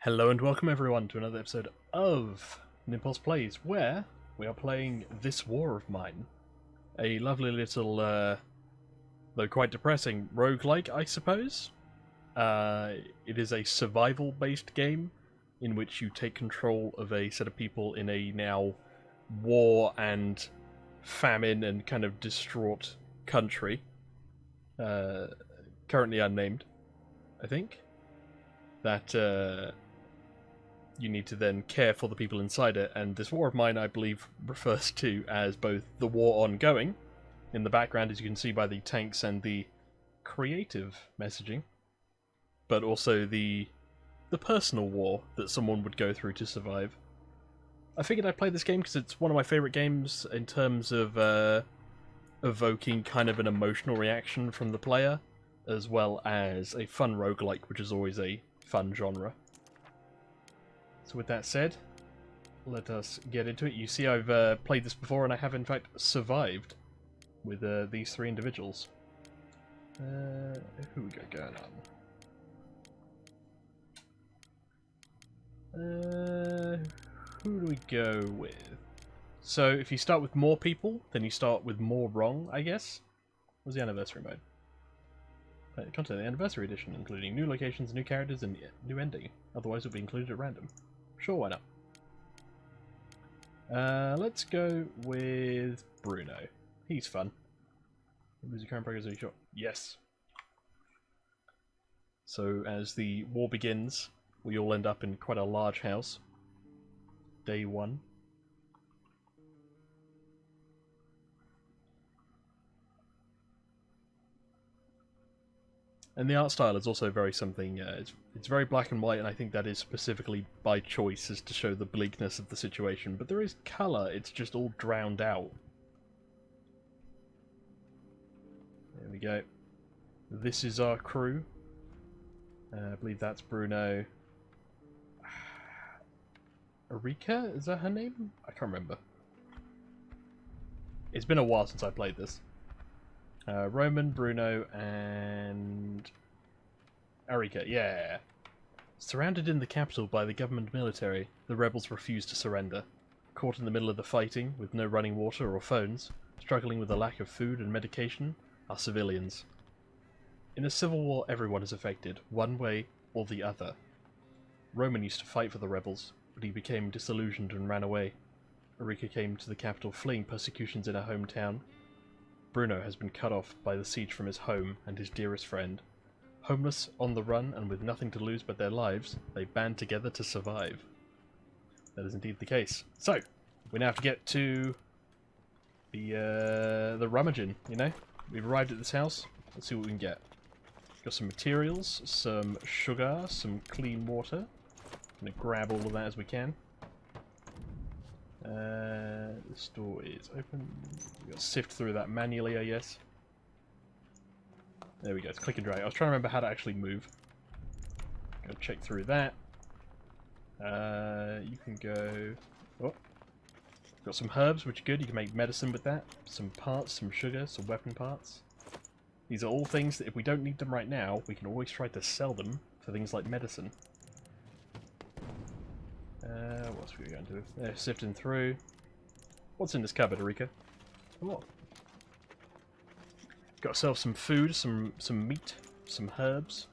Hello and welcome everyone to another episode of Nimpulse Plays, where we are playing This War of Mine. A lovely little, though quite depressing, roguelike, I suppose. It is a survival-based game in which you take control of a set of people in a now war and famine and kind of distraught country. Currently unnamed, I think. That, you need to then care for the people inside it, and this war of mine, I believe, refers to as both the war ongoing, in the background as you can see by the tanks and the creative messaging, but also the personal war that someone would go through to survive. I figured I'd play this game because it's one of my favourite games in terms of evoking kind of an emotional reaction from the player, as well as a fun roguelike, which is always a fun genre. So with that said, let us get into it. You see I've played this before, and I have in fact survived with these three individuals. Who we got going on? Who do we go with? So if you start with more people, then you start with more wrong, I guess. What's the anniversary mode? Content of the anniversary edition, including new locations, new characters, and new ending. Otherwise it will be included at random. Sure, why not? Let's go with Bruno. He's fun. Lose your current progress of your shot. Yes. So as the war begins, we all end up in quite a large house. Day one. And the art style is also very something, it's very black and white, and I think that is specifically by choice, is to show the bleakness of the situation. But there is colour, it's just all drowned out. There we go. This is our crew. I believe that's Bruno. Erika? Is that her name? I can't remember. It's been a while since I played this. Roman, Bruno, and Erika, yeah. Surrounded in the capital by the government military, the rebels refuse to surrender. Caught in the middle of the fighting, with no running water or phones, struggling with a lack of food and medication, are civilians. In a civil war, everyone is affected, one way or the other. Roman used to fight for the rebels, but he became disillusioned and ran away. Erika came to the capital fleeing persecutions in her hometown. Bruno has been cut off by the siege from his home and his dearest friend. Homeless, on the run, and with nothing to lose but their lives, they band together to survive. That is indeed the case. So, we now have to get to the rummaging, you know? We've arrived at this house. Let's see what we can get. Got some materials, some sugar, some clean water. Gonna grab all of that as we can. This door is open. We've got to sift through that manually, I guess. There we go, it's click and drag. I was trying to remember how to actually move. Go check through that. You can go... Oh. Got some herbs, which are good. You can make medicine with that. Some parts, some sugar, some weapon parts. These are all things that if we don't need them right now, we can always try to sell them for things like medicine. What else are we going to do? Sifting through. What's in this cupboard, Erika? Oh. Got ourselves some food, some meat, some herbs.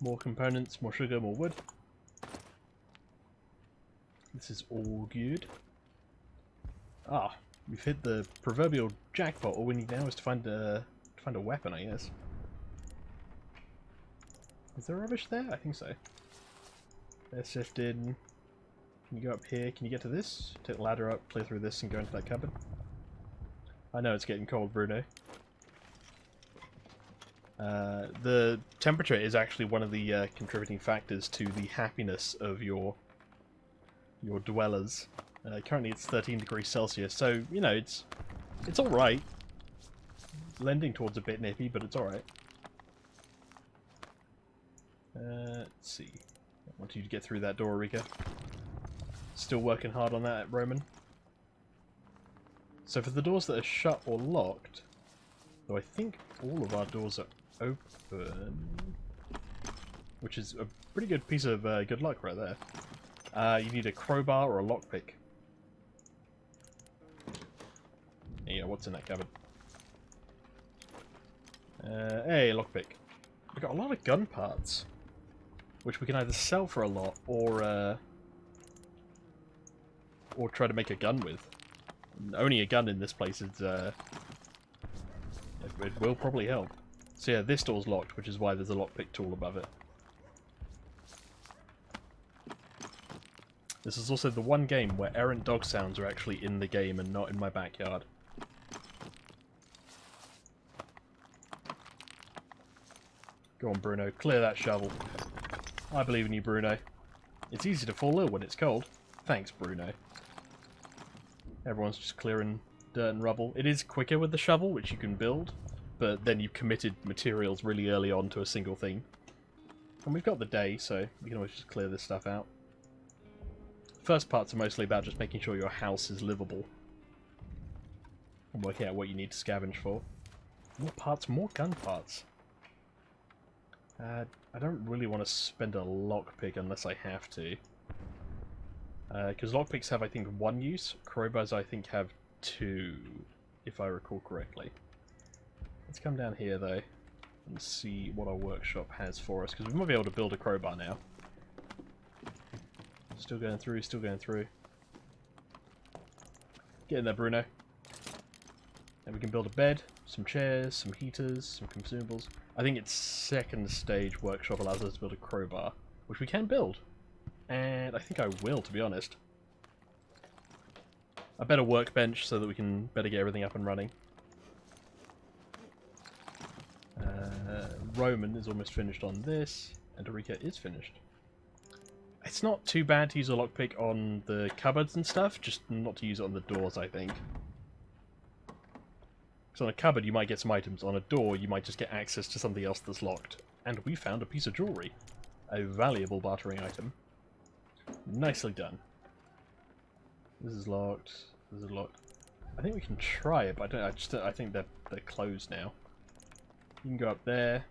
More components, more sugar, more wood. This is all good. Ah, we've hit the proverbial jackpot. All we need now is to find a weapon, I guess. Is there rubbish there? I think so. They're sifted. Can you go up here? Can you get to this? Take the ladder up, clear through this, and go into that cupboard. I know it's getting cold, Bruno. The temperature is actually one of the contributing factors to the happiness of your dwellers. Currently it's 13 degrees Celsius, so, you know, it's alright. Lending towards a bit nippy, but it's alright. Let's see. I want you to get through that door, Erika. Still working hard on that, Roman. So for the doors that are shut or locked, though I think all of our doors are open, which is a pretty good piece of good luck right there. You need a crowbar or a lockpick. Yeah, what's in that cupboard? Hey, lockpick. We've got a lot of gun parts, which we can either sell for a lot or try to make a gun with. Owning a gun in this place is it will probably help. So yeah, this door's locked, which is why there's a lockpick tool above it. This is also the one game where errant dog sounds are actually in the game and not in my backyard. Go on, Bruno. Clear that shovel. I believe in you, Bruno. It's easy to fall ill when it's cold. Thanks, Bruno. Everyone's just clearing dirt and rubble. It is quicker with the shovel, which you can build, but then you've committed materials really early on to a single thing. And we've got the day, so we can always just clear this stuff out. First parts are mostly about just making sure your house is livable. And working out what you need to scavenge for. More parts, more gun parts. I don't really want to spend a lockpick unless I have to. Because lockpicks have, I think, 1 use. Crowbars, I think, have 2, if I recall correctly. Let's come down here, though, and see what our workshop has for us, because we might be able to build a crowbar now. Still going through, still going through. Get in there, Bruno. And we can build a bed, some chairs, some heaters, some consumables. I think its second stage workshop allows us to build a crowbar, which we can build. And I think I will, to be honest. A better workbench so that we can better get everything up and running. Roman is almost finished on this, and Erika is finished. It's not too bad to use a lockpick on the cupboards and stuff, just not to use it on the doors, I think. Because on a cupboard you might get some items, on a door you might just get access to something else that's locked. And we found a piece of jewellery. A valuable bartering item. Nicely done. This is locked. This is locked. I think we can try it, but I think they're closed now. You can go up there.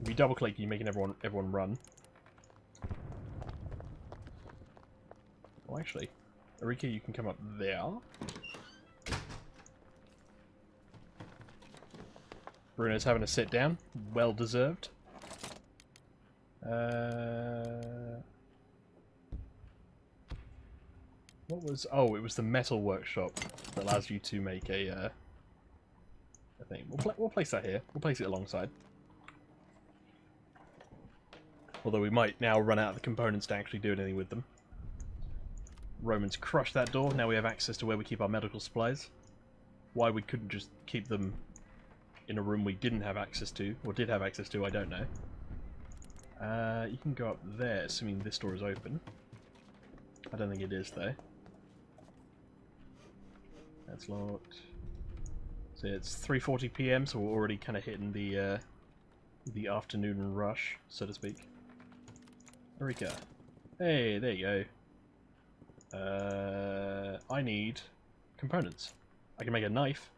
If you double click, you're making everyone run. Oh, actually, Erika, you can come up there. Bruno's having a sit down. Well deserved. What was... Oh, it was the metal workshop that allows you to make a thing. We'll place that here. We'll place it alongside. Although we might now run out of the components to actually do anything with them. Roman's crushed that door. Now we have access to where we keep our medical supplies. Why we couldn't just keep them in a room we didn't have access to, or did have access to, I don't know. You can go up there, assuming this door is open. I don't think it is, though. That's locked. So it's 3:40 PM, so we're already kind of hitting the afternoon rush, so to speak. Erika. Hey, there you go. I need components. I can make a knife.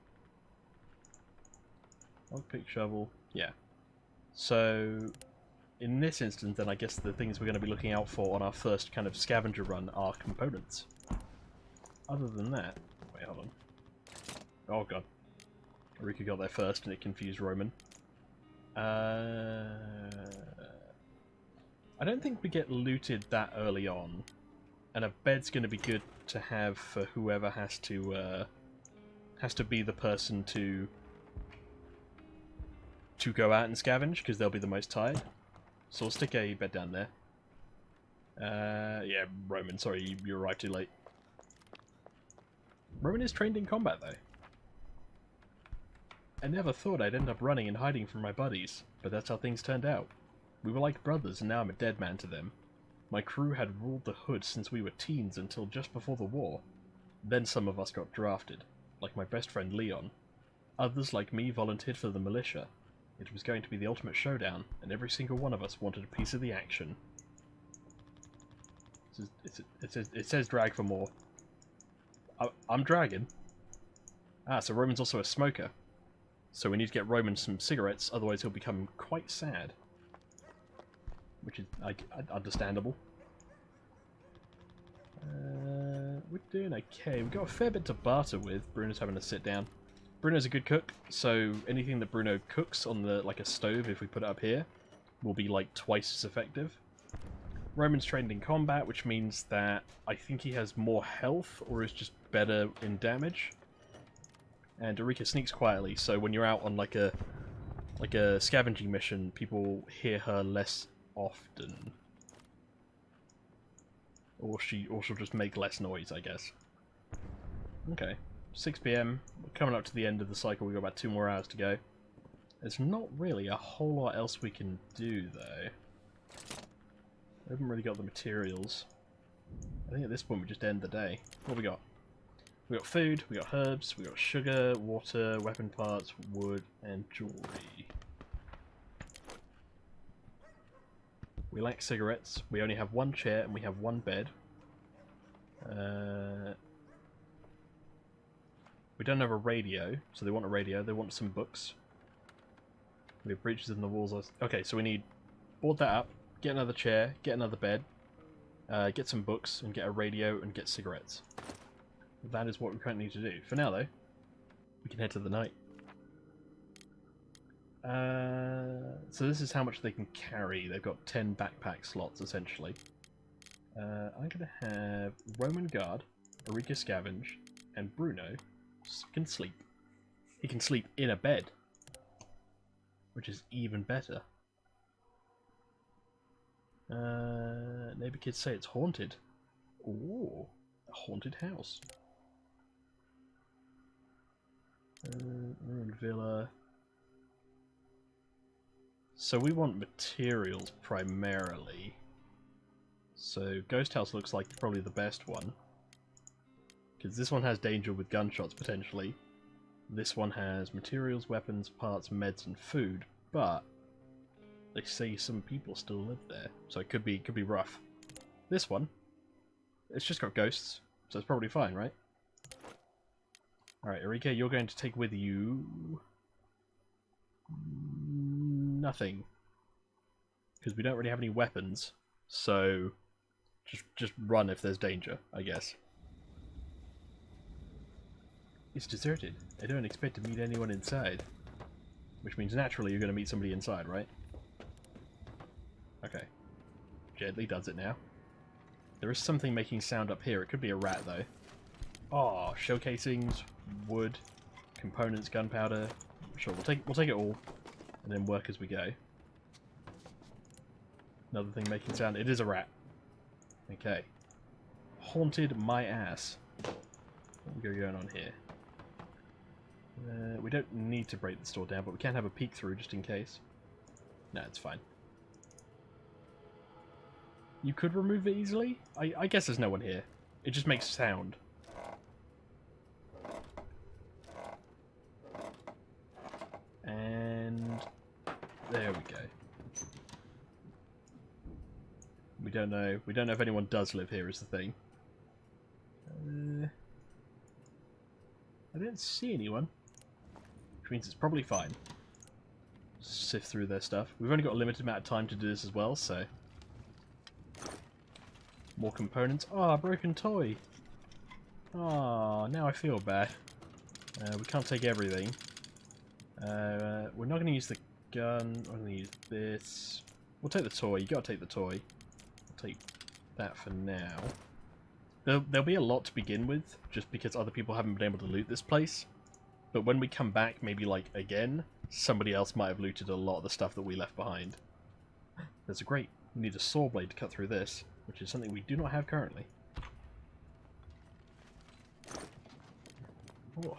Lockpick, shovel. Yeah. So, in this instance, then I guess the things we're going to be looking out for on our first kind of scavenger run are components. Other than that... Wait, hold on. Oh god. Erika got there first and it confused Roman. I don't think we get looted that early on. And a bed's going to be good to have for whoever has to be the person to go out and scavenge, because they'll be the most tired. So we'll stick a bed down there. Yeah, Roman, sorry, you arrived too late. Roman is trained in combat, though. I never thought I'd end up running and hiding from my buddies, but that's how things turned out. We were like brothers, and now I'm a dead man to them. My crew had ruled the hood since we were teens until just before the war. Then some of us got drafted, like my best friend Leon. Others, like me, volunteered for the militia. It was going to be the ultimate showdown, and every single one of us wanted a piece of the action. It says drag for more. I'm Dragon. Ah, so Roman's also a smoker. So we need to get Roman some cigarettes, otherwise he'll become quite sad. Which is understandable. We're doing okay. We've got a fair bit to barter with. Bruno's having to sit down. Bruno's a good cook, so anything that Bruno cooks on the like a stove, if we put it up here, will be like twice as effective. Roman's trained in combat, which means that I think he has more health or is just better in damage. And Erika sneaks quietly, so when you're out on like a scavenging mission, people hear her less often. Or she'll just make less noise, I guess. Okay. 6 PM. We're coming up to the end of the cycle. We've got about 2 more hours to go. There's not really a whole lot else we can do, though. We haven't really got the materials. I think at this point we just end the day. What have we got? We got food, we got herbs, we got sugar, water, weapon parts, wood, and jewelry. We lack cigarettes. We only have 1 chair and we have 1 bed. We don't have a radio, so they want a radio. They want some books. We have breaches in the walls. Okay, so we need board that up, get another chair, get another bed, get some books, and get a radio and get cigarettes. That is what we currently need to do. For now, though, we can head to the night. So this is how much they can carry. They've got 10 backpack slots, essentially. I'm going to have Roman guard, Erika scavenge, and Bruno can sleep. He can sleep in a bed, which is even better. Neighbor kids say it's haunted. Ooh, a haunted house. Ruined villa. So we want materials primarily. So Ghost House looks like probably the best one. Because this one has danger with gunshots potentially. This one has materials, weapons, parts, meds, and food. But they say some people still live there, so it could be rough. This one, it's just got ghosts, so it's probably fine, right? Alright, Erika, you're going to take with you nothing. Because we don't really have any weapons, so just run if there's danger, I guess. It's deserted. I don't expect to meet anyone inside. Which means naturally you're going to meet somebody inside, right? Okay. Gently does it now. There is something making sound up here. It could be a rat, though. Oh, shell casings, wood, components, gunpowder. Sure, we'll take it all, and then work as we go. Another thing making sound. It is a rat. Okay. Haunted my ass. What we got going on here? We don't need to break the store down, but we can have a peek through just in case. No, it's fine. You could remove it easily? I guess there's no one here. It just makes sound. And there we go. We don't know if anyone does live here is the thing. I don't see anyone. Which means it's probably fine. Sift through their stuff. We've only got a limited amount of time to do this as well, so... More components. Oh, a broken toy! Oh, now I feel bad. We can't take everything. We're not going to use the gun. We're going to use this. We'll take the toy. You got to take the toy. We'll take that for now. There'll be a lot to begin with, just because other people haven't been able to loot this place. But when we come back, maybe like again, somebody else might have looted a lot of the stuff that we left behind. There's a grate. We need a saw blade to cut through this, which is something we do not have currently. Oh,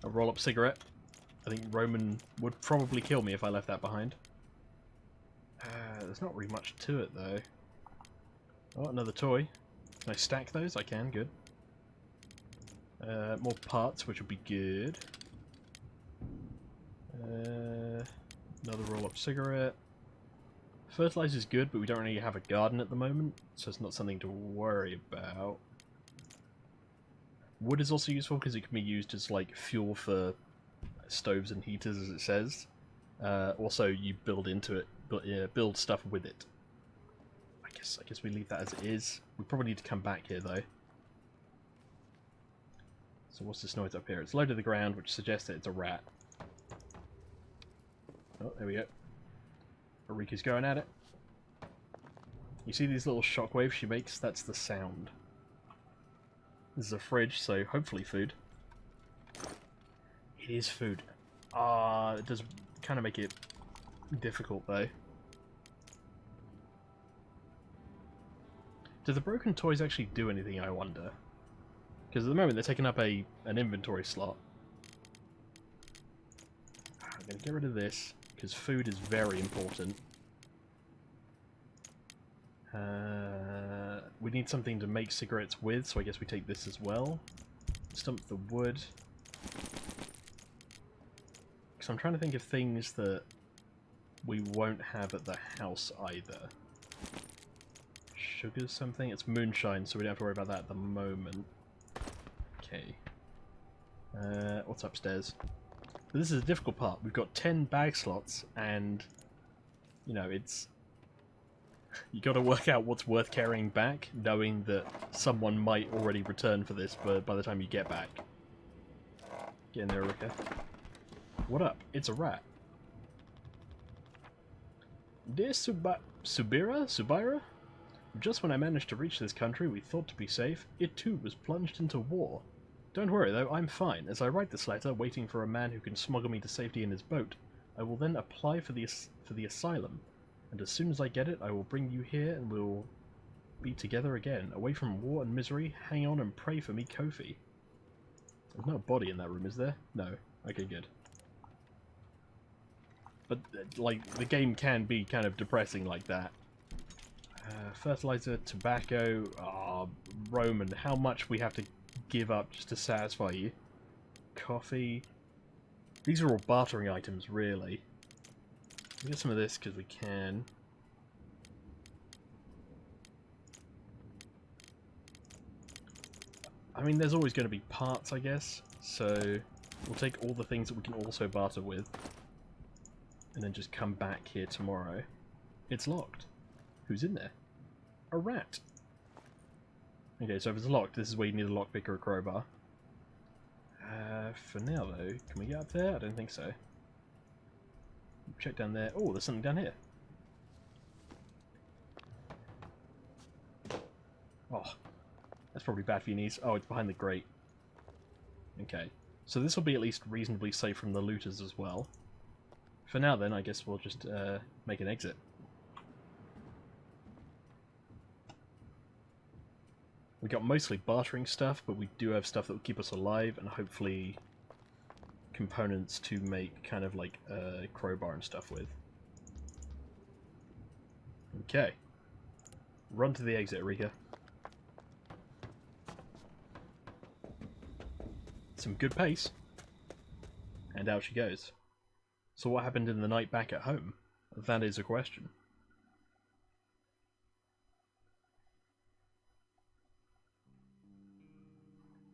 a roll-up cigarette. I think Roman would probably kill me if I left that behind. There's not really much to it, though. Oh, another toy. Can I stack those? I can, good. More parts, which would be good. Another roll-up cigarette. Fertilizer's good, but we don't really have a garden at the moment, so it's not something to worry about. Wood is also useful because it can be used as like fuel for stoves and heaters, as it says. Also, you build into it, build stuff with it. I guess we leave that as it is. We probably need to come back here though. So what's this noise up here? It's low to the ground, which suggests that it's a rat. Oh, there we go. Erika's going at it. You see these little shockwaves she makes? That's the sound. This is a fridge, so hopefully food. It is food. It does kind of make it difficult though. Do the broken toys actually do anything, I wonder? Because at the moment they're taking up an inventory slot. I'm going to get rid of this, because food is very important. We need something to make cigarettes with, so I guess we take this as well. Stump the wood. Because I'm trying to think of things that we won't have at the house either. Sugar's something? It's moonshine, so we don't have to worry about that at the moment. Okay. What's upstairs? But this is a difficult part. We've got 10 bag slots, and you know, it's you got to work out what's worth carrying back, knowing that someone might already return for this by the time you get back. Get in there, Rika. What up? It's a rat. Dear Subira? Just when I managed to reach this country we thought to be safe, it too was plunged into war. Don't worry though, I'm fine. As I write this letter, waiting for a man who can smuggle me to safety in his boat, I will then apply for the asylum. And as soon as I get it, I will bring you here and we'll be together again. Away from war and misery, hang on and pray for me, Kofi. There's no body in that room, is there? No. Okay, good. But, like, the game can be kind of depressing like that. Fertilizer, tobacco, Roman, how much we have to give up just to satisfy you. Coffee. These are all bartering items, really. We'll get some of this because we can. I mean, there's always going to be parts, I guess. So we'll take all the things that we can also barter with. And then just come back here tomorrow. It's locked. Who's in there? A rat. Okay, so if it's locked, this is where you need a lockpick or a crowbar. For now, though, can we get up there? I don't think so. Check down there. Oh, there's something down here. Oh, that's probably bad for your knees. Oh, it's behind the grate. Okay, so this will be at least reasonably safe from the looters as well. For now, then, I guess we'll just make an exit. We got mostly bartering stuff, but we do have stuff that will keep us alive, and hopefully components to make kind of like a crowbar and stuff with. Okay. Run to the exit, Rika. Some good pace. And out she goes. So what happened in the night back at home? That is a question.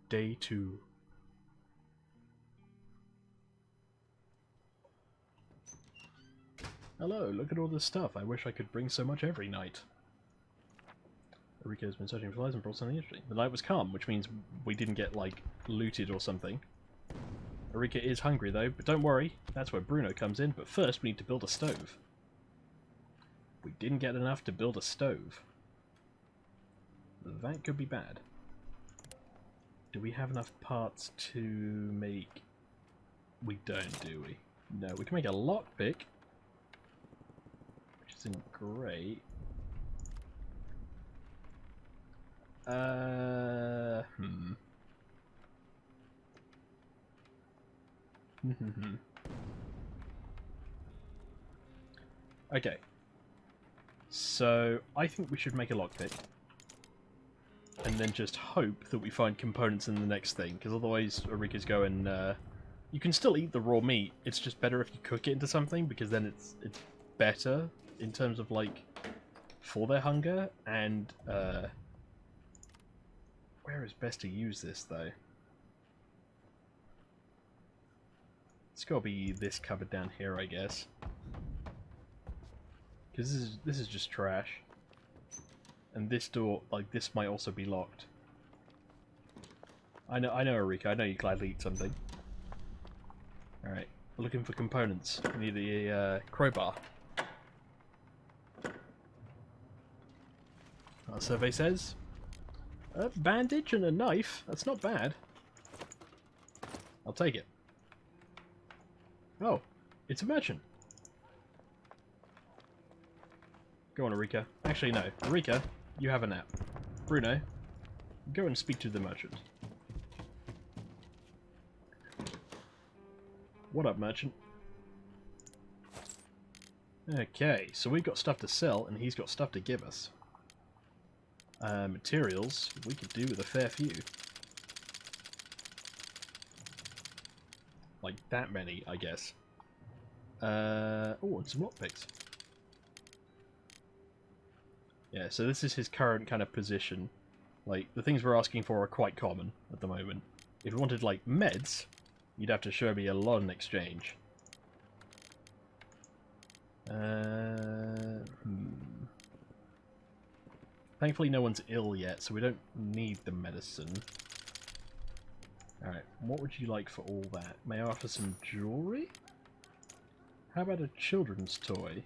Day 2. Hello, look at all this stuff. I wish I could bring so much every night. Erika has been searching for flies and brought something interesting. The night was calm, which means we didn't get, like, looted or something. Erika is hungry, though, but don't worry. That's where Bruno comes in. But first, we need to build a stove. We didn't get enough to build a stove. That could be bad. Do we have enough parts to make... We don't, do we? No, we can make a lockpick. Which isn't great. Okay. So, I think we should make a lockpick. And then just hope that we find components in the next thing, because otherwise Erika's going, you can still eat the raw meat, it's just better if you cook it into something, because then it's better in terms of, like, for their hunger, and, where is best to use this, though? It's got to be this cupboard down here, I guess. Because this is just trash. And this door, like, this might also be locked. I know, Erika. I know you gladly eat something. Alright, we're looking for components. We need a crowbar. Our survey says a bandage and a knife. That's not bad. I'll take it. Oh, it's a merchant. Go on, Erika. Actually, no. Erika, you have a nap. Bruno, go and speak to the merchant. What up, merchant? Okay, so we've got stuff to sell, and he's got stuff to give us. Materials, we could do with a fair few. Like that many, I guess. Oh, and some lockpicks. Yeah, so this is his current kind of position. Like, the things we're asking for are quite common at the moment. If you wanted, like, meds, you'd have to show me a lot in exchange. Thankfully no one's ill yet, so we don't need the medicine. Alright, what would you like for all that? May I offer some jewellery? How about a children's toy?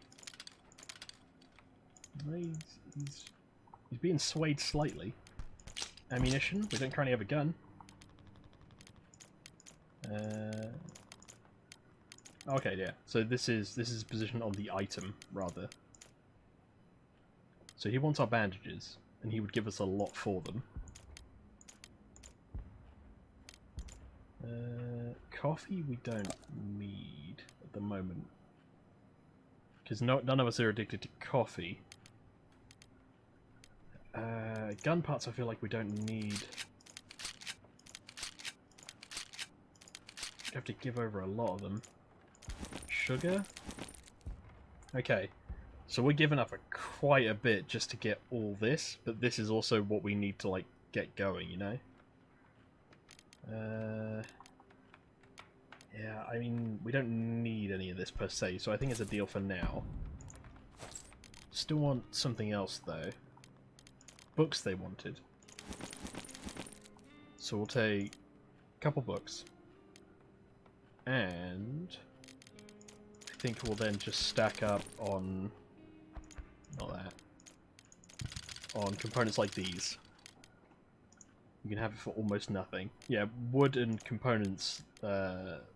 He's being swayed slightly. Ammunition? We don't currently have a gun. Okay, yeah. So this is positioned on the item, rather. So he wants our bandages, and he would give us a lot for them. Coffee we don't need at the moment. Because none of us are addicted to coffee. Gun parts I feel like we don't need. We'd have to give over a lot of them. Sugar? Okay. So we're giving up quite a bit just to get all this, but this is also what we need to, like, get going, you know? Yeah, I mean, we don't need any of this per se, so I think it's a deal for now. Still want something else, though. Books they wanted. So we'll take a couple books. And I think we'll then just stack up on... not that. On components like these. You can have it for almost nothing. Yeah, wood and components,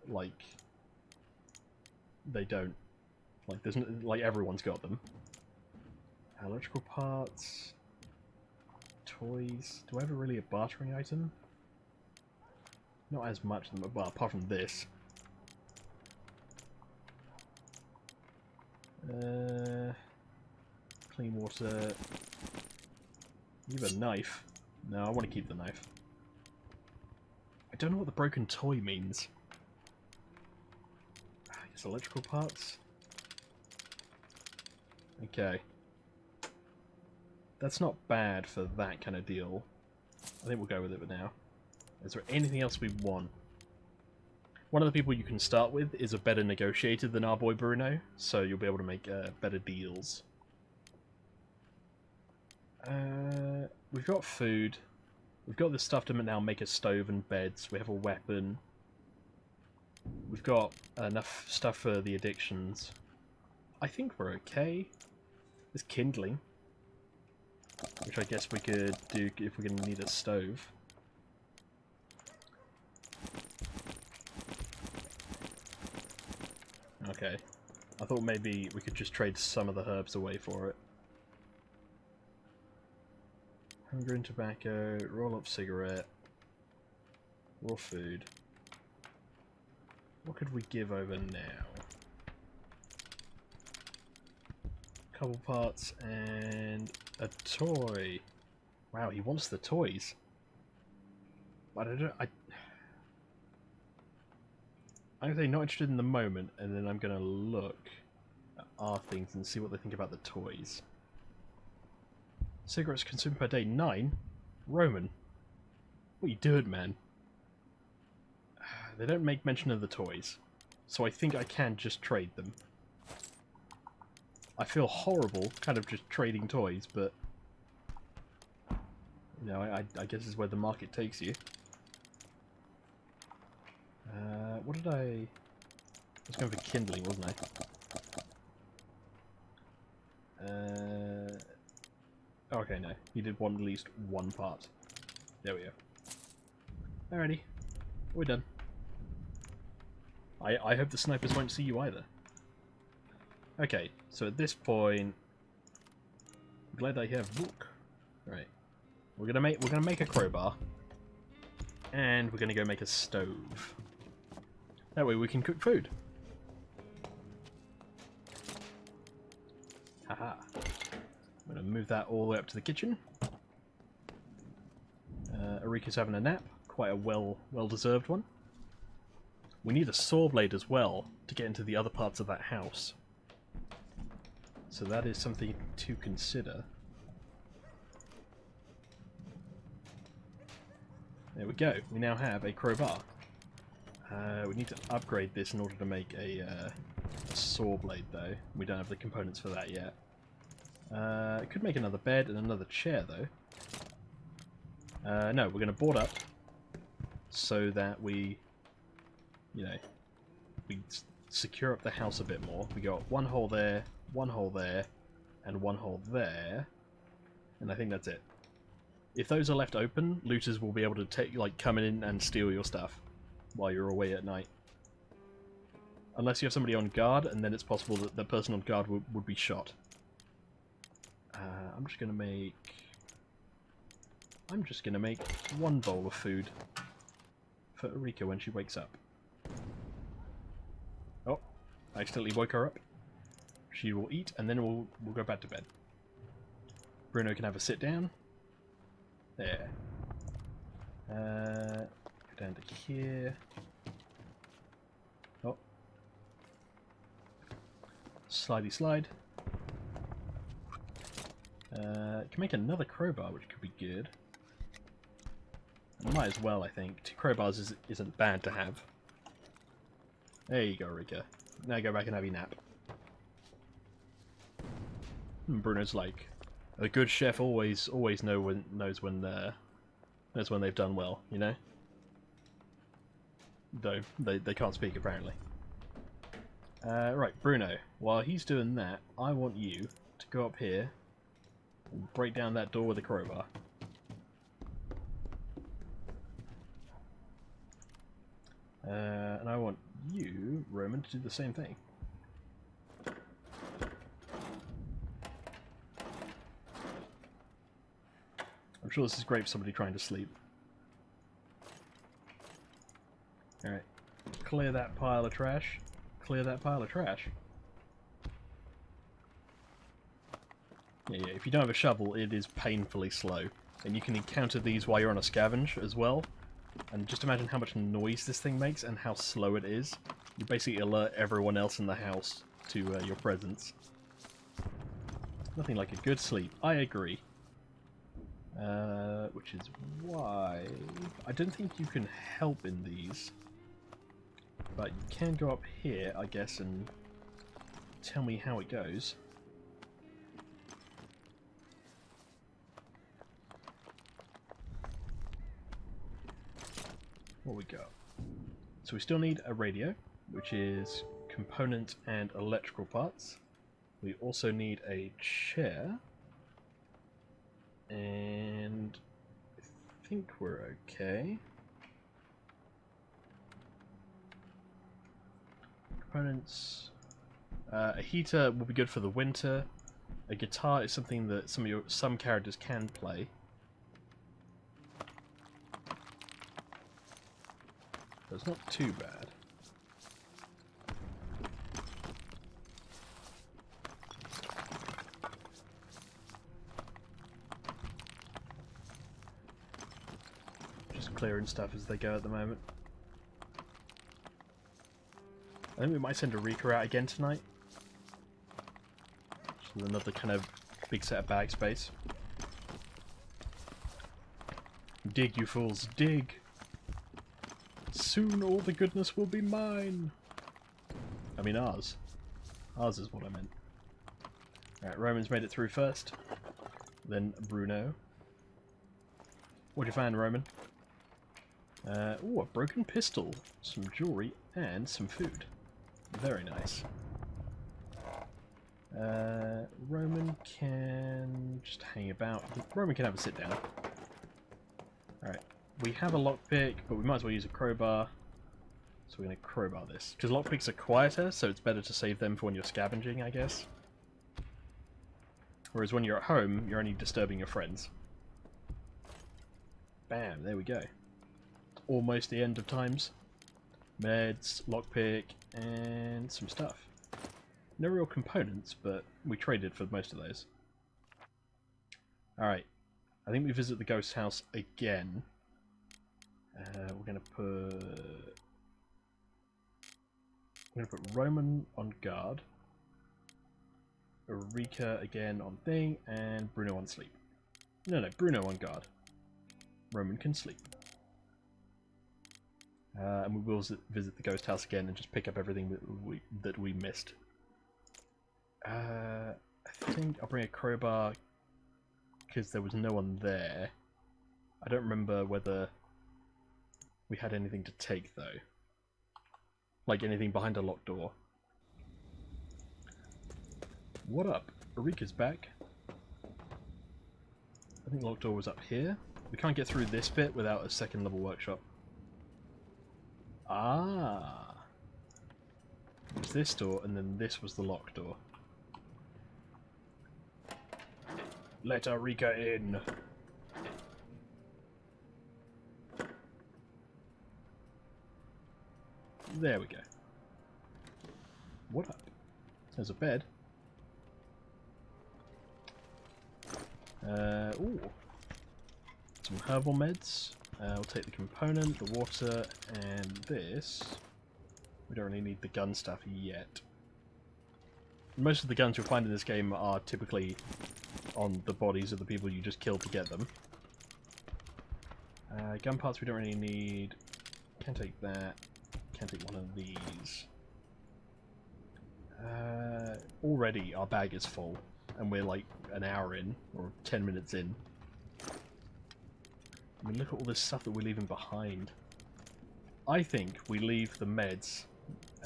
like... they don't. Like, there's like, everyone's got them. Electrical parts... toys. Do I have really a bartering item? Not as much, well, apart from this. Clean water. You have a knife. No, I want to keep the knife. I don't know what the broken toy means. I guess electrical parts. Okay. That's not bad for that kind of deal. I think we'll go with it for now. Is there anything else we want? One of the people you can start with is a better negotiator than our boy Bruno, so you'll be able to make better deals. We've got food. We've got the stuff to now make a stove and beds. We have a weapon. We've got enough stuff for the addictions. I think we're okay. There's kindling, which I guess we could do if we're going to need a stove. Okay. I thought maybe we could just trade some of the herbs away for it. Hunger and tobacco, roll up cigarette, raw food. What could we give over now? Couple parts and a toy. Wow, he wants the toys. But I'm gonna say not interested in the moment, and then I'm gonna look at our things and see what they think about the toys. Cigarettes consumed per day, 9? Roman. What are you doing, man? They don't make mention of the toys. so I think I can just trade them. I feel horrible kind of just trading toys, but you know, I guess is where the market takes you. What did I was going for kindling, wasn't I? Okay, no. He did at least one part. There we go. Alrighty. We're done. I hope the snipers won't see you either. Okay, so at this point, I'm glad I have book. Right. We're gonna make a crowbar. And we're gonna go make a stove. That way we can cook food. Haha. I'm gonna move that all the way up to the kitchen. Arika's having a nap. Quite a well-deserved one. We need a saw blade as well to get into the other parts of that house. So that is something to consider. There we go. We now have a crowbar. We need to upgrade this in order to make a saw blade, though. We don't have the components for that yet. Could make another bed and another chair, though. No, we're going to board up so that we, you know, we secure up the house a bit more. We got one hole there, and one hole there, and I think that's it. If those are left open, looters will be able to take, like, come in and steal your stuff while you're away at night. Unless you have somebody on guard, and then it's possible that the person on guard would be shot. I'm just gonna make one bowl of food for Arika when she wakes up. Oh, I accidentally woke her up. She will eat, and then we'll go back to bed. Bruno can have a sit down. There. Go down to here. Oh. Slidey slide. Can make another crowbar, which could be good. Might as well, I think. 2 crowbars isn't bad to have. There you go, Rika. Now go back and have your nap. And Bruno's like, a good chef always knows when they've done well, you know? Though they can't speak apparently. Right, Bruno. While he's doing that, I want you to go up here and break down that door with a crowbar. And I want you, Roman, to do the same thing. I'm sure this is great for somebody trying to sleep. Alright. Clear that pile of trash. Clear that pile of trash. Yeah, if you don't have a shovel, it is painfully slow. And you can encounter these while you're on a scavenge as well. And just imagine how much noise this thing makes and how slow it is. You basically alert everyone else in the house to your presence. Nothing like a good sleep. I agree. Which is why I don't think you can help in these. But you can go up here, I guess, and tell me how it goes. What we got? So we still need a radio, which is component and electrical parts. We also need a chair. And I think we're okay. Components. A heater will be good for the winter. A guitar is something that some characters can play. So it's not too bad. Just clearing stuff as they go at the moment. I think we might send Arika out again tonight. Just another kind of big set of bag space. Dig, you fools, dig! Soon all the goodness will be mine! I mean ours. Ours is what I meant. Alright, Roman's made it through first. Then Bruno. What'd you find, Roman? Ooh, a broken pistol, some jewellery, and some food. Very nice. Roman can just hang about. Roman can have a sit down. Alright, we have a lockpick, but we might as well use a crowbar. So we're going to crowbar this. Because lockpicks are quieter, so it's better to save them for when you're scavenging, I guess. Whereas when you're at home, you're only disturbing your friends. Bam, there we go. Almost the end of times. Meds, lockpick, and some stuff. No real components, but we traded for most of those. Alright, I think we visit the ghost house again. We're going to put Roman on guard. Eureka again on thing, and Bruno on sleep. No, Bruno on guard. Roman can sleep. And we will visit the ghost house again and just pick up everything that we missed. I think I'll bring a crowbar because there was no one there. I don't remember whether we had anything to take though. Like anything behind a locked door. What up? Eureka's back. I think the locked door was up here. We can't get through this bit without a second level workshop. Ah! It was this door, and then this was the locked door. Let Eureka in! There we go. What up? There's a bed. Ooh. Some herbal meds. We'll take the component, the water, and this. We don't really need the gun stuff yet. Most of the guns you'll find in this game are typically on the bodies of the people you just killed to get them. Gun parts we don't really need. Can't take that. Can't take one of these. Already our bag is full, and we're like an hour in, or 10 minutes in. I mean, look at all this stuff that we're leaving behind. I think we leave the meds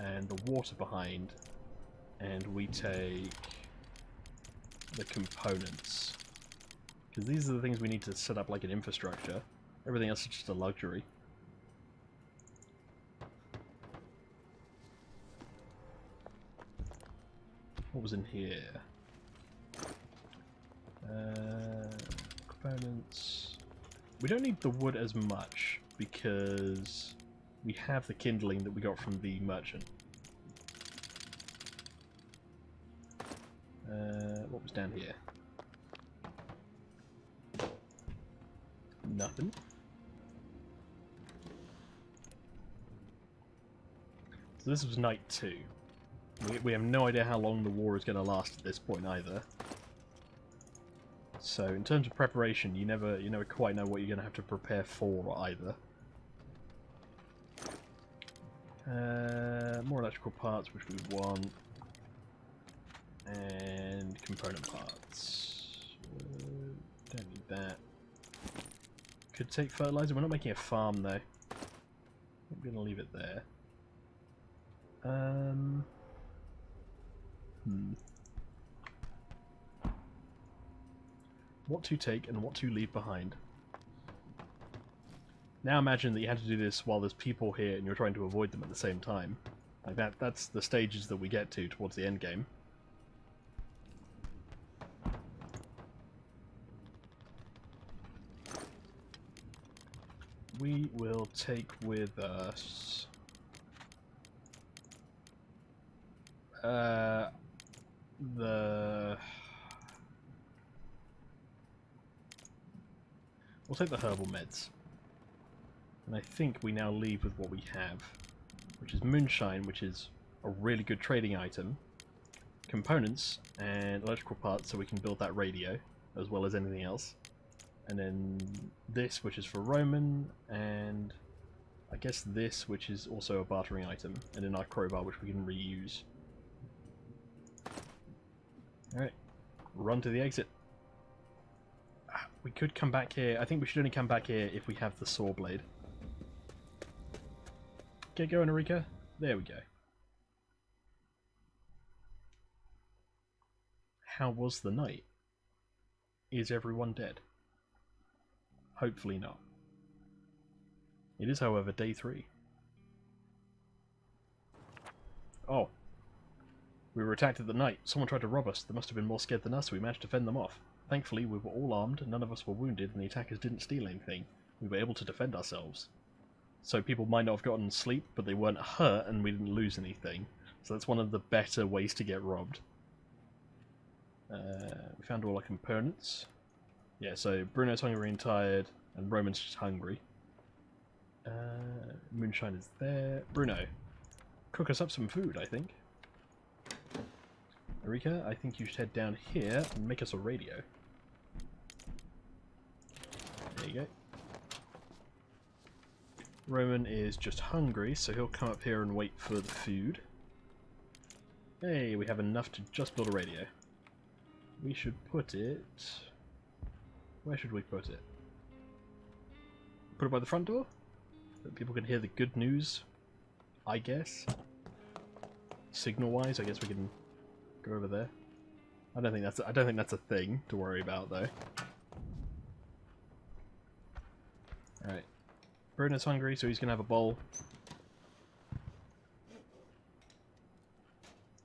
and the water behind, and we take the components. Because these are the things we need to set up like an infrastructure. Everything else is just a luxury. What was in here? Components. We don't need the wood as much because we have the kindling that we got from the merchant. What was down here? Nothing. So this was night 2. We have no idea how long the war is going to last at this point either. So in terms of preparation, you never quite know what you're going to have to prepare for either. More electrical parts, which we want, and component parts. Don't need that. Could take fertilizer. We're not making a farm though. I'm going to leave it there. What to take and what to leave behind. Now imagine that you had to do this while there's people here and you're trying to avoid them at the same time. Like that's the stages that we get to towards the end game. We will take with us we'll take the herbal meds. And I think we now leave with what we have, which is moonshine, which is a really good trading item, components, and electrical parts so we can build that radio, as well as anything else. And then this, which is for Roman, and I guess this, which is also a bartering item, and then our crowbar, which we can reuse. Alright, run to the exit. We could come back here. I think we should only come back here if we have the saw blade. Get going, Erika. There we go. How was the night? Is everyone dead? Hopefully not. It is, however, day 3. Oh. We were attacked at the night. Someone tried to rob us. They must have been more scared than us, so we managed to fend them off. Thankfully, we were all armed, none of us were wounded, and the attackers didn't steal anything. We were able to defend ourselves. So people might not have gotten sleep, but they weren't hurt, and we didn't lose anything. So that's one of the better ways to get robbed. We found all our components. Yeah, so Bruno's hungry and tired, and Roman's just hungry. Moonshine is there. Bruno, cook us up some food, I think. Erika, I think you should head down here and make us a radio. There you go. Roman is just hungry, so he'll come up here and wait for the food. Hey, we have enough to just build a radio. We should put it... Where should we put it? Put it by the front door? So that people can hear the good news, I guess. Signal-wise, I guess we can go over there. I don't think that's a thing to worry about, though. Alright. Bruno's hungry, so he's gonna have a bowl.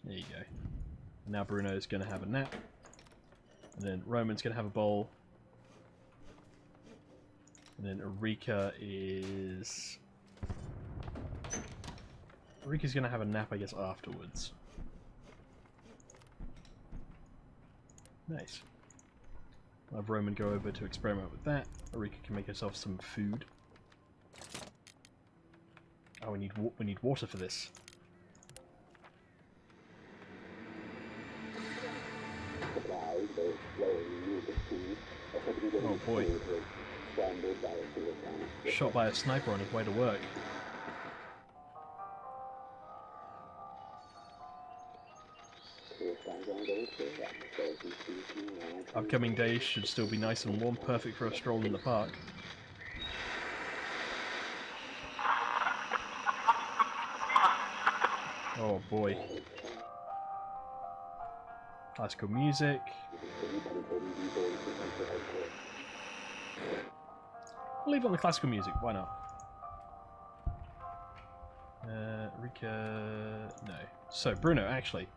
There you go. And now Bruno's gonna have a nap. And then Roman's gonna have a bowl. And then Erika's gonna have a nap, I guess, afterwards. Nice. I'll have Roman go over to experiment with that. Erika can make herself some food. Oh, we need water for this. Oh boy. Shot by a sniper on his way to work. Upcoming days should still be nice and warm, perfect for a stroll in the park. Oh boy. Classical music. We'll leave it on the classical music, why not? Rika... no. So, Bruno, actually.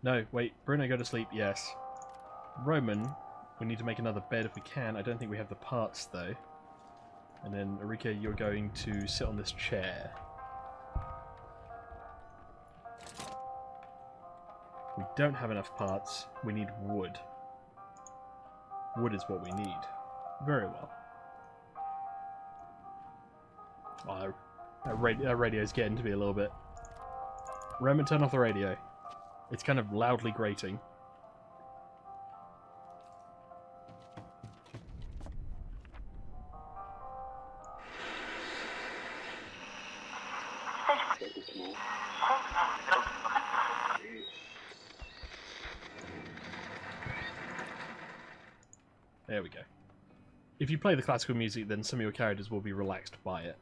No, wait, Bruno, go to sleep, yes. Roman, we need to make another bed if we can. I don't think we have the parts, though. And then, Erika, you're going to sit on this chair. We don't have enough parts. We need wood. Wood is what we need. Very well. Oh, that radio's getting to be a little bit... Roman, turn off the radio. It's kind of loudly grating. There we go. If you play the classical music, then some of your characters will be relaxed by it.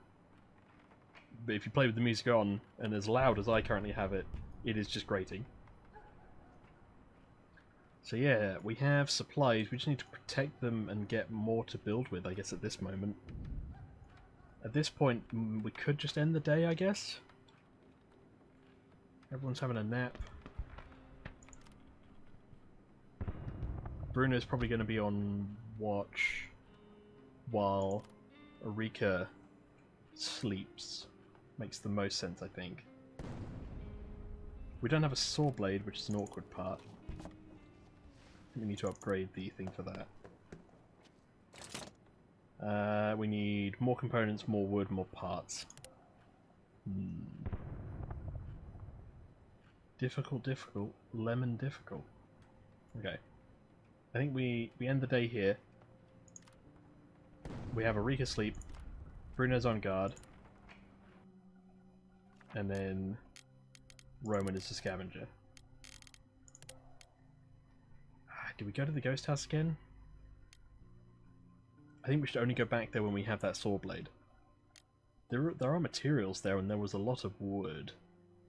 But if you play with the music on, and as loud as I currently have it, it is just grating. So yeah, we have supplies, we just need to protect them and get more to build with, I guess, at this moment. At this point, we could just end the day, I guess? Everyone's having a nap. Bruno's probably going to be on watch while Erika sleeps. Makes the most sense, I think. We don't have a saw blade, which is an awkward part. We need to upgrade the thing for that. We need more components, more wood, more parts. Difficult, difficult. Lemon difficult. Okay. I think we end the day here. We have Erika sleep. Bruno's on guard. and then Roman is the scavenger. Do we go to the ghost house again? I think we should only go back there when we have that saw blade. There are materials there, and there was a lot of wood,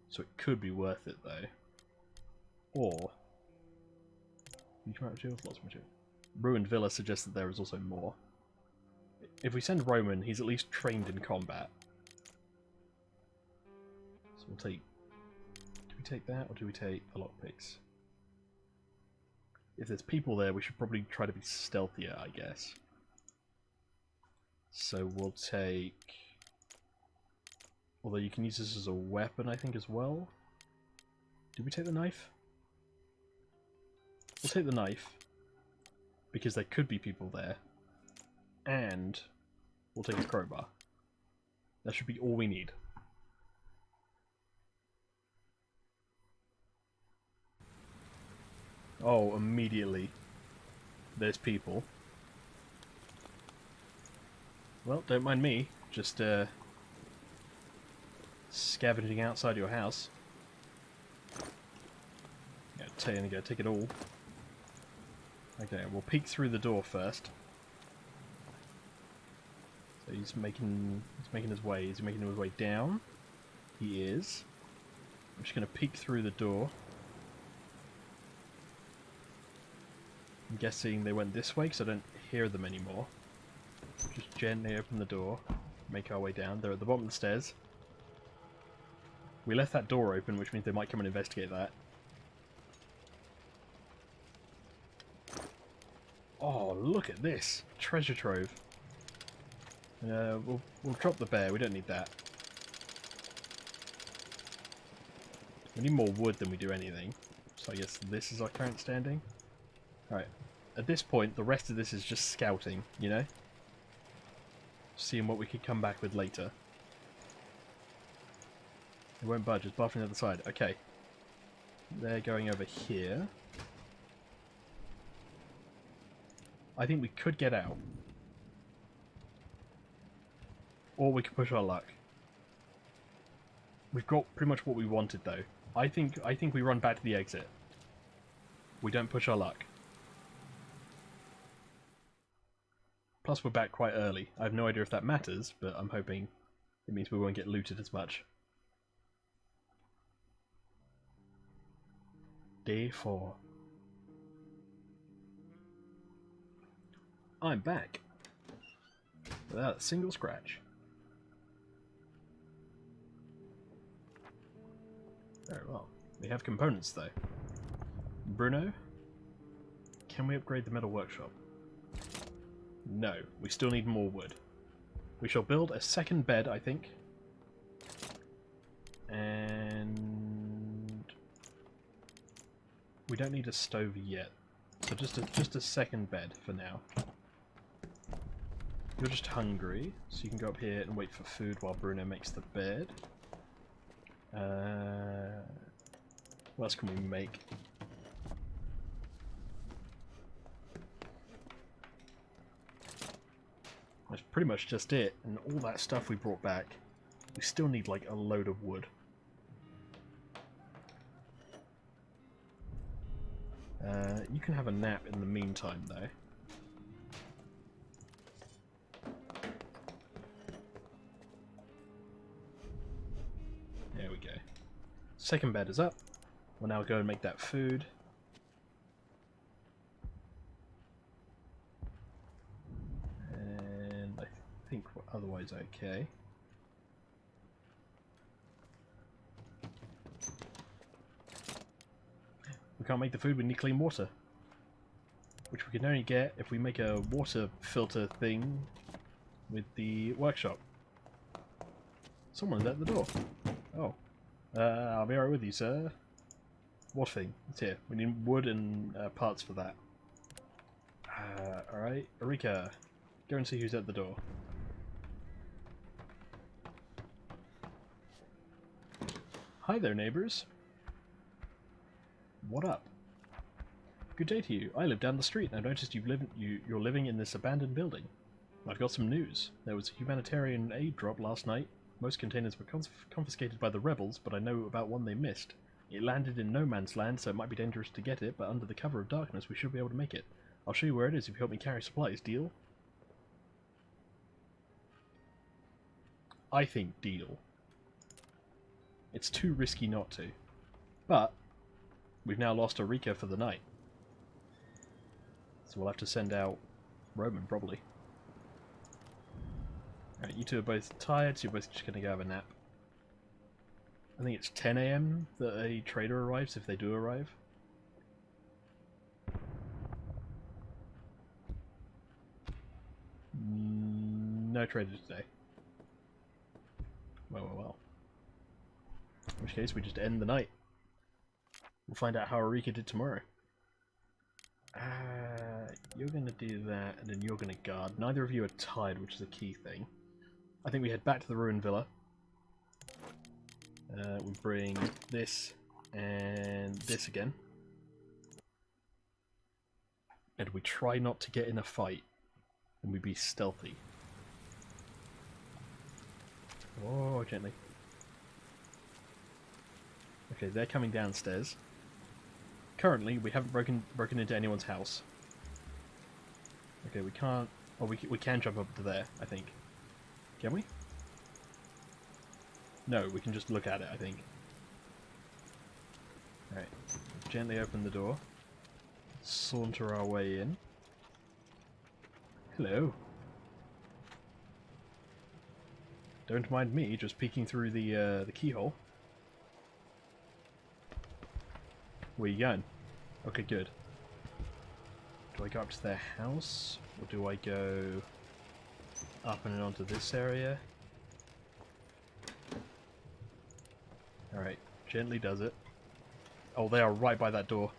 so it could be worth it though. Or you come out with materials, lots of material. Ruined Villa suggests that there is also more. If we send Roman, he's at least trained in combat. So we'll take. Do we take that, or do we take the lockpicks? If there's people there, we should probably try to be stealthier, I guess. So we'll take... Although you can use this as a weapon, I think, as well. Did we take the knife? We'll take the knife, because there could be people there. And we'll take a crowbar. That should be all we need. Oh, immediately there's people. Well, don't mind me, just scavenging outside your house. Yeah, take it all. Okay, we'll peek through the door first. So he's making his way. Is he making his way down? He is. I'm just going to peek through the door. I'm guessing they went this way because I don't hear them anymore. Just gently open the door, make our way down. They're at the bottom of the stairs. We left that door open, which means they might come and investigate that. Oh, look at this! Treasure trove. We'll drop the bear, we don't need that. We need more wood than we do anything. So I guess this is our current standing. Alright, at this point, the rest of this is just scouting, you know? Seeing what we could come back with later. It won't budge, it's barred from the other side. Okay. They're going over here. I think we could get out. Or we could push our luck. We've got pretty much what we wanted though. I think we run back to the exit. We don't push our luck. Plus we're back quite early. I have no idea if that matters, but I'm hoping it means we won't get looted as much. Day 4. I'm back. Without a single scratch. Very well. We have components though. Bruno? Can we upgrade the metal workshop? No, we still need more wood. We shall build a second bed, I think. And we don't need a stove yet. So just a second bed for now. You're just hungry, so you can go up here and wait for food while Bruno makes the bed. What else can we make? That's pretty much just it, and all that stuff we brought back. We still need like a load of wood. You can have a nap in the meantime though. There we go. Second bed is up. We'll now go and make that food. And I think we're otherwise okay. We can't make the food, we need clean water. Which we can only get if we make a water filter thing with the workshop. Someone's at the door. Oh. I'll be right with you, sir. What thing? It's here. We need wood and parts for that. Alright. Erika, go and see who's at the door. Hi there, neighbours. What up? Good day to you. I live down the street and I've noticed you're living in this abandoned building. I've got some news. There was a humanitarian aid drop last night Most containers were confiscated by the rebels, but I know about one they missed. It landed in no man's land, so it might be dangerous to get it, but under the cover of darkness we should be able to make it. I'll show you where it is if you help me carry supplies. Deal? I think deal. It's too risky not to. But we've now lost Eureka for the night. So we'll have to send out Roman, probably. Alright, you two are both tired, so you're both just going to go have a nap. I think it's 10 AM that a trader arrives, if they do arrive. No trader today. Well. In which case, we just end the night. We'll find out how Eureka did tomorrow. You're going to do that, and then you're going to guard. Neither of you are tired, which is a key thing. I think we head back to the ruined villa. We bring this and this again. And we try not to get in a fight. And we be stealthy. Oh, gently. Okay, they're coming downstairs. Currently, we haven't broken into anyone's house. Okay, we can't... Oh, we can jump up to there, I think. Can we? No, we can just look at it, I think. Alright. Gently open the door. Saunter our way in. Hello. Don't mind me, just peeking through the keyhole. Where you going? Okay, good. Do I go up to their house? Or do I go up and onto this area? Alright, gently does it. Oh, they are right by that door.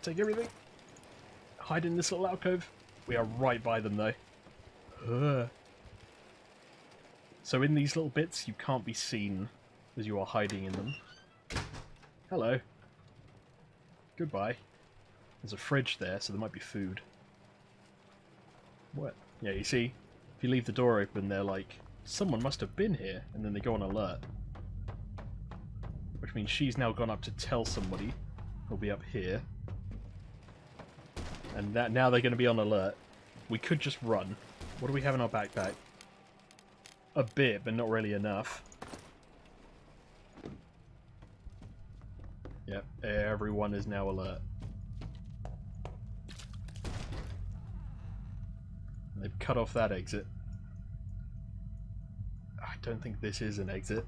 Take everything. Hide in this little alcove. We are right by them, though. So in these little bits, you can't be seen as you are hiding in them. Hello. Goodbye. There's a fridge there, so there might be food. What? Yeah, you see, if you leave the door open, they're like, someone must have been here, and then they go on alert. Which means she's now gone up to tell somebody who'll be up here. And that now they're going to be on alert. We could just run. What do we have in our backpack? A bit, but not really enough. Yep, everyone is now alert. They've cut off that exit. I don't think this is an exit.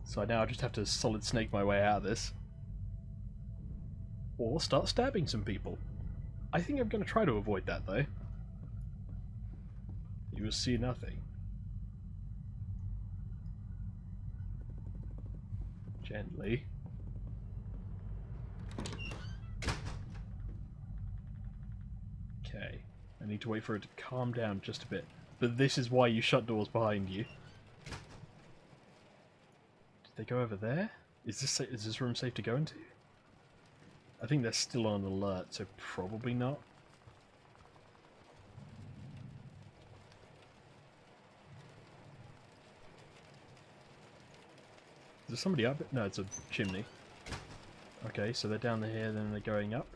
So now I just have to solid snake my way out of this. Or start stabbing some people. I think I'm going to try to avoid that, though. You will see nothing. Gently. Okay. I need to wait for it to calm down just a bit. But this is why you shut doors behind you. Did they go over there? Is this room safe to go into? I think they're still on alert, so probably not. Is there somebody up? No, it's a chimney. Okay, so they're down here, then they're going up.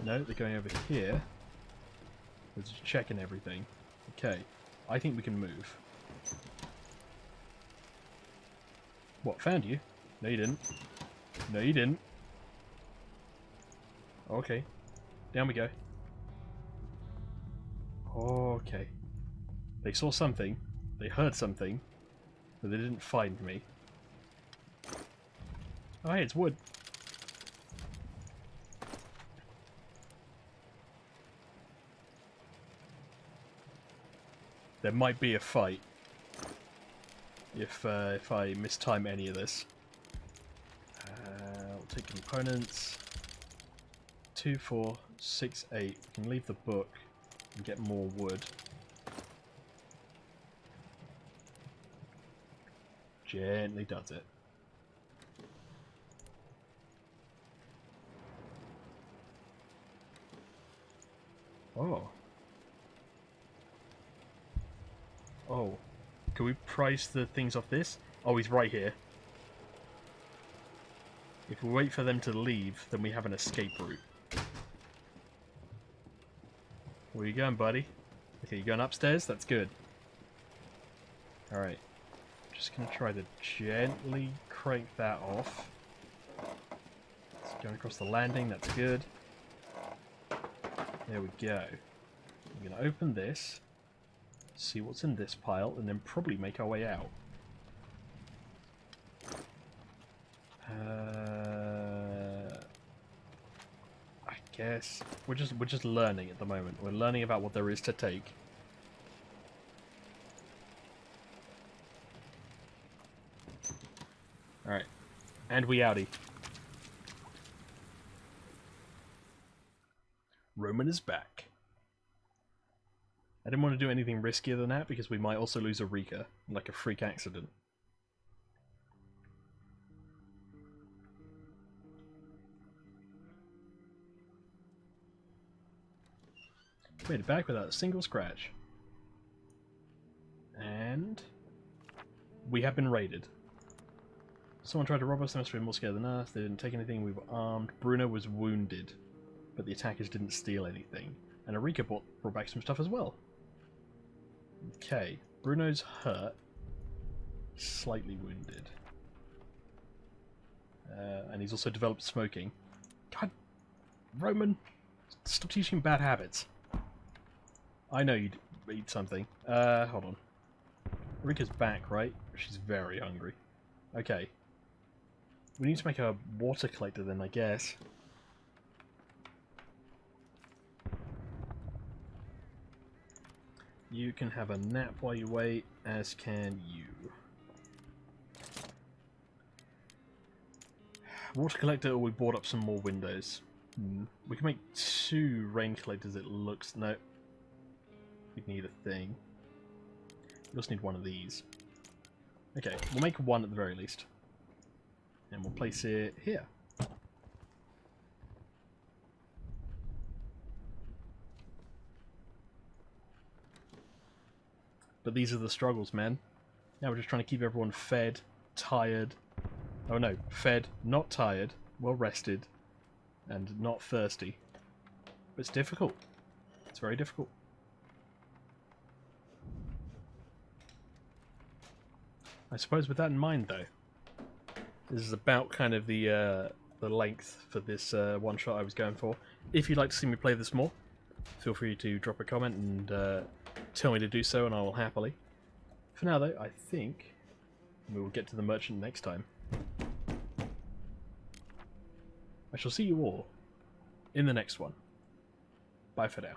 No, they're going over here. They're just checking everything. Okay, I think we can move. What, found you? No, you didn't. No, you didn't. Okay, down we go. Okay. They saw something. They heard something. But they didn't find me. Oh, hey, it's wood. There might be a fight if I mistime any of this. I'll take components. 2, 4, 6, 8. We can leave the book and get more wood. Gently does it. Oh. Oh. Can we price the things off this? Oh, he's right here. If we wait for them to leave, then we have an escape route. Where are you going, buddy? Okay, you going upstairs? That's good. Alright. Just going to try to gently crank that off. It's going across the landing, that's good. There we go. I'm going to open this, see what's in this pile, and then probably make our way out. I guess we're just learning at the moment. We're learning about what there is to take. All right, and we outie. Roman is back. I didn't want to do anything riskier than that because we might also lose a Rika, like a freak accident. Made it back without a single scratch. And we have been raided. Someone tried to rob us, they must have been more scared than us. They didn't take anything, we were armed. Bruno was wounded, but the attackers didn't steal anything. And Erika brought back some stuff as well. Okay, Bruno's hurt. Slightly wounded. And he's also developed smoking. God, Roman, stop teaching bad habits. I know you'd eat something. Hold on. Rika's back, right? She's very hungry. Okay. We need to make a water collector then, I guess. You can have a nap while you wait, as can you. Water collector, or we bought up some more windows. We can make 2 rain collectors, it looks. No. We need a thing. We also need one of these. Okay, we'll make 1 at the very least. And we'll place it here. But these are the struggles, man. Now we're just trying to keep everyone fed, tired. Oh no, fed, not tired, well rested, and not thirsty. But it's difficult. It's very difficult. I suppose with that in mind, though, this is about kind of the length for this one shot I was going for. If you'd like to see me play this more, feel free to drop a comment and tell me to do so, and I will happily. For now, though, I think we will get to the merchant next time. I shall see you all in the next one. Bye for now.